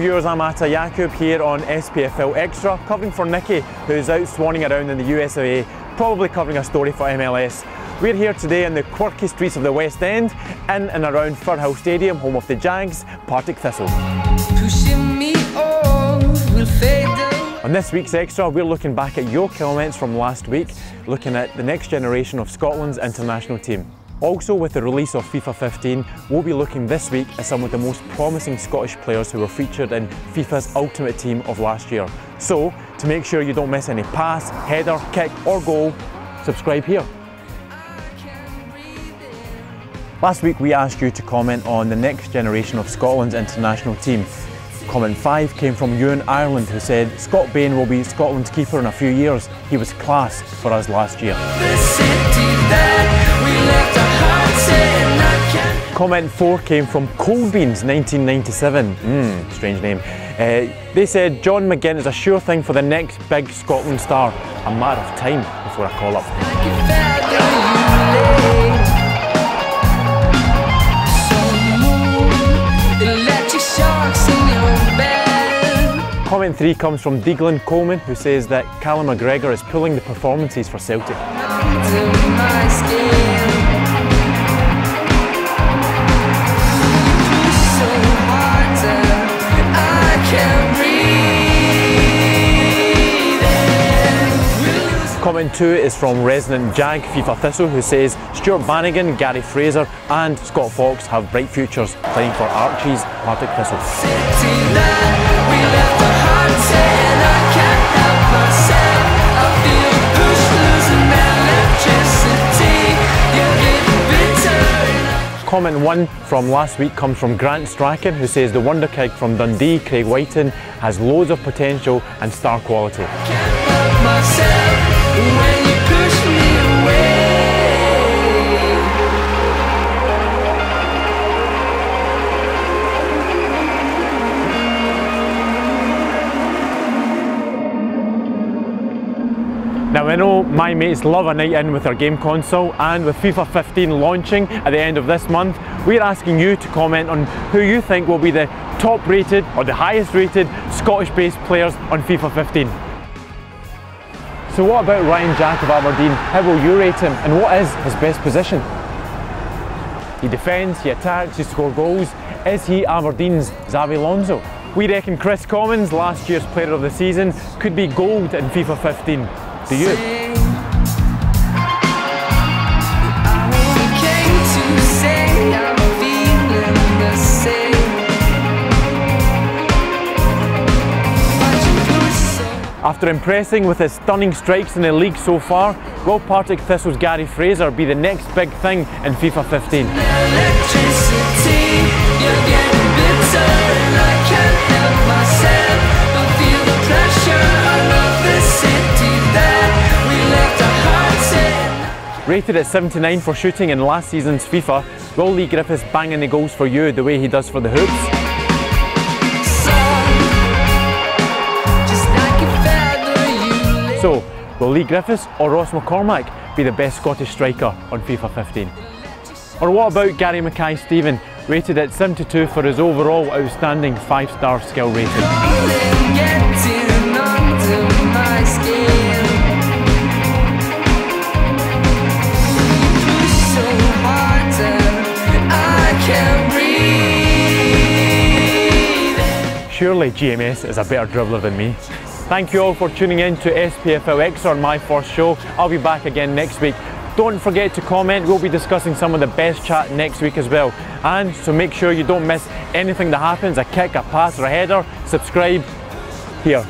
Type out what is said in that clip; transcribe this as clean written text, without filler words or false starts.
viewers, I'm Atta here on SPFL Extra, covering for Nikki, who's out swanning around in the USA, probably covering a story for MLS. We're here today in the quirky streets of the West End, in and around Firhill Stadium, home of the Jags, Partick Thistle. On this week's Extra, we're looking back at your comments from last week, looking at the next generation of Scotland's international team. Also, with the release of FIFA 15, we'll be looking this week at some of the most promising Scottish players who were featured in FIFA's Ultimate Team of last year. So, to make sure you don't miss any pass, header, kick or goal, subscribe here. Last week we asked you to comment on the next generation of Scotland's international team. Comment 5 came from Ewan Ireland, who said, Scott Bain will be Scotland's keeper in a few years. He was class for us last year. Comment 4 came from Cold Beans 1997, strange name. They said John McGinn is a sure thing for the next big Scotland star. A matter of time before a call up. Comment 3 comes from Declan Coleman, who says that Callum McGregor is pulling the performances for Celtic. Comment 2 is from resident Jag FIFA Thistle, who says Stuart Bannigan, Gary Fraser and Scott Fox have bright futures playing for Archie's Partick Thistle. Comment 1 from last week comes from Grant Strachan, who says the wonder kid from Dundee, Craig Whiten, has loads of potential and star quality. Now I know my mates love a night in with their game console, and with FIFA 15 launching at the end of this month, we're asking you to comment on who you think will be the top rated or the highest rated Scottish based players on FIFA 15. So what about Ryan Jack of Aberdeen? How will you rate him, and what is his best position? He defends, he attacks, he scores goals. Is he Aberdeen's Xabi Alonso? We reckon Chris Commons, last year's player of the season, could be gold in FIFA 15. Do you? After impressing with his stunning strikes in the league so far, will Partick Thistle's Gary Fraser be the next big thing in FIFA 15? Rated at 79 for shooting in last season's FIFA, will Lee Griffiths bang in the goals for you the way he does for the hoops? So, will Lee Griffiths or Ross McCormack be the best Scottish striker on FIFA 15? Or what about Gary Mackay-Steven, rated at 72 for his overall outstanding 5-star skill rating? Surely GMS is a better dribbler than me. Thank you all for tuning in to SPFL Extra on my first show. I'll be back again next week. Don't forget to comment, we'll be discussing some of the best chat next week as well. And so make sure you don't miss anything that happens, a kick, a pass or a header, subscribe here.